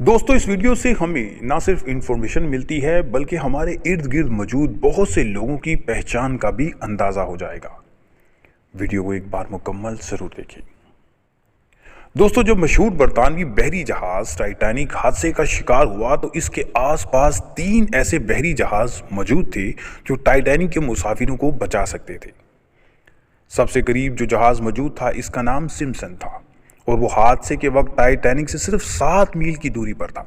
दोस्तों, इस वीडियो से हमें ना सिर्फ इंफॉर्मेशन मिलती है बल्कि हमारे इर्द गिर्द मौजूद बहुत से लोगों की पहचान का भी अंदाजा हो जाएगा। वीडियो को एक बार मुकम्मल जरूर देखें। दोस्तों, जब मशहूर बरतानवी बहरी जहाज टाइटैनिक हादसे का शिकार हुआ तो इसके आसपास 3 ऐसे बहरी जहाज मौजूद थे जो टाइटैनिक के मुसाफिरों को बचा सकते थे। सबसे करीब जो जहाज मौजूद था इसका नाम सिम्पसन था और वो हादसे के वक्त टाइटैनिक से सिर्फ 7 मील की दूरी पर था।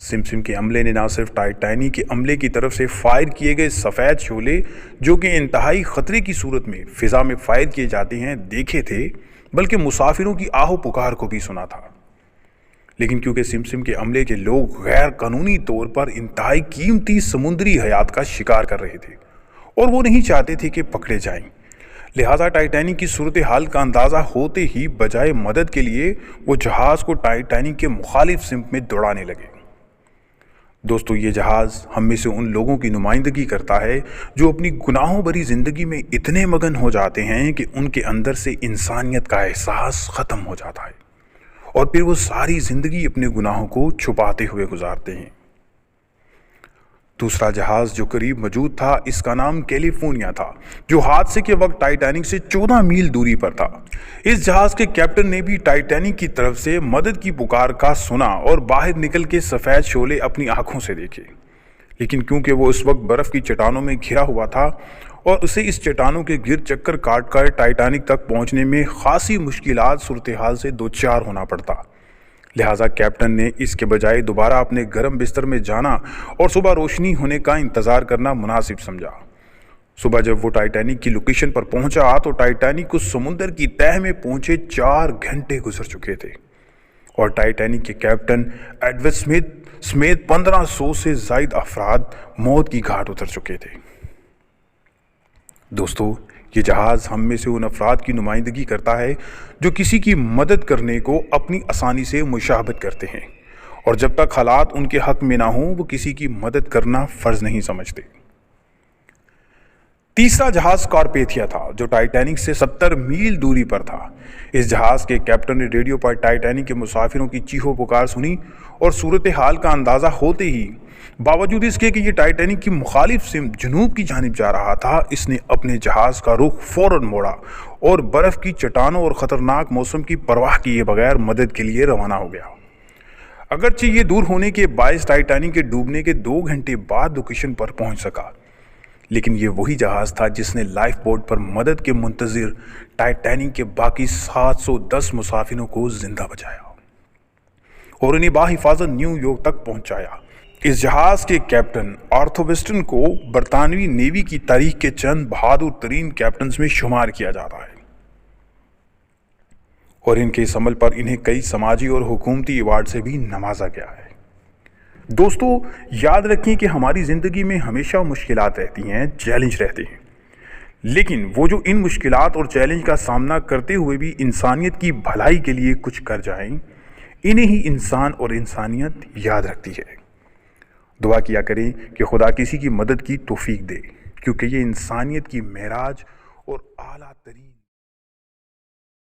सिम्पसन के अमले ने न सिर्फ टाइटैनिक के अमले की तरफ से फायर किए गए सफ़ेद शोले जो कि इंतहाई खतरे की सूरत में फिजा में फायर किए जाते हैं देखे थे, बल्कि मुसाफिरों की आहो पुकार को भी सुना था। लेकिन क्योंकि सिम्पसन के अमले के लोग गैर कानूनी तौर पर इंतहाई कीमती समुद्री हयात का शिकार कर रहे थे और वो नहीं चाहते थे कि पकड़े जाएं, लिहाजा टाइटैनिक की सूरत हाल का अंदाज़ा होते ही बजाय मदद के लिए वो जहाज़ को टाइटैनिक के मुखालिफ सिमत में दौड़ाने लगे। दोस्तों, ये जहाज़ हम में से उन लोगों की नुमाइंदगी करता है जो अपनी गुनाहों भरी ज़िंदगी में इतने मगन हो जाते हैं कि उनके अंदर से इंसानियत का एहसास ख़त्म हो जाता है और फिर वो सारी ज़िंदगी अपने गुनाहों को छुपाते हुए गुजारते हैं। दूसरा जहाज जो करीब मौजूद था इसका नाम कैलिफोर्निया था, जो हादसे के वक्त टाइटैनिक से 14 मील दूरी पर था। इस जहाज के कैप्टन ने भी टाइटैनिक की तरफ से मदद की पुकार का सुना और बाहर निकल के सफ़ेद शोले अपनी आंखों से देखे, लेकिन क्योंकि वो उस वक्त बर्फ़ की चट्टानों में घिरा हुआ था और उसे इस चट्टानों के गिर चक्कर काट कर टाइटैनिक तक पहुंचने में खासी मुश्किलात सूरत हाल से दो चार होना पड़ता, लिहाजा कैप्टन ने इसके बजाय दोबारा अपने गर्म बिस्तर में जाना और सुबह रोशनी होने का इंतज़ार करना मुनासिब समझा। सुबह जब वो टाइटैनिक की लोकेशन पर पहुंचा तो टाइटैनिक को समुद्र की तह में पहुंचे 4 घंटे गुजर चुके थे और टाइटैनिक के कैप्टन एडवर्ड स्मिथ समेत 1500 से ज़ायद अफराद मौत की घाट उतर चुके थे। दोस्तों, ये जहाज़ हम में से उन अफराद की नुमाइंदगी करता है जो किसी की मदद करने को अपनी आसानी से मुशाहबत करते हैं और जब तक हालात उनके हक में ना हों वो किसी की मदद करना फ़र्ज नहीं समझते। तीसरा जहाज़ कारपेथिया था जो टाइटैनिक से 70 मील दूरी पर था। इस जहाज़ के कैप्टन ने रेडियो पर टाइटैनिक के मुसाफिरों की चीखो पुकार सुनी और सूरत हाल का अंदाज़ा होते ही बावजूद इसके कि ये टाइटैनिक की मुखालिफ सिमत जनूब की जानिब जा रहा था, इसने अपने जहाज़ का रुख फौरन मोड़ा और बर्फ़ की चट्टानों और ख़तरनाक मौसम की परवाह किए बगैर मदद के लिए रवाना हो गया। अगरचे ये दूर होने के बायस टाइटैनिक के डूबने के 2 घंटे बाद लोकेशन पर पहुंच सका, लेकिन ये वही जहाज़ था जिसने लाइफ बोट पर मदद के मुंतज़िर टाइटैनिक के बाकी 710 मुसाफिरों को जिंदा बचाया और उन्हें बाहिफाजत न्यूयॉर्क तक पहुंचाया। इस जहाज के कैप्टन आर्थर वेस्टन को बरतानवी नेवी की तारीख के चंद बहादुर तरीन कैप्टन में शुमार किया जाता है और इनके इस अमल पर इन्हें कई समाजी और हुकूमती अवार्ड से भी नवाजा गया है। दोस्तों, याद रखें कि हमारी ज़िंदगी में हमेशा मुश्किलात रहती हैं, चैलेंज रहते हैं, लेकिन वो जो इन मुश्किलात और चैलेंज का सामना करते हुए भी इंसानियत की भलाई के लिए कुछ कर जाएं, इन्हें ही इंसान और इंसानियत याद रखती है। दुआ किया करें कि खुदा किसी की मदद की तौफीक दे, क्योंकि ये इंसानियत की मेराज और आला तरीन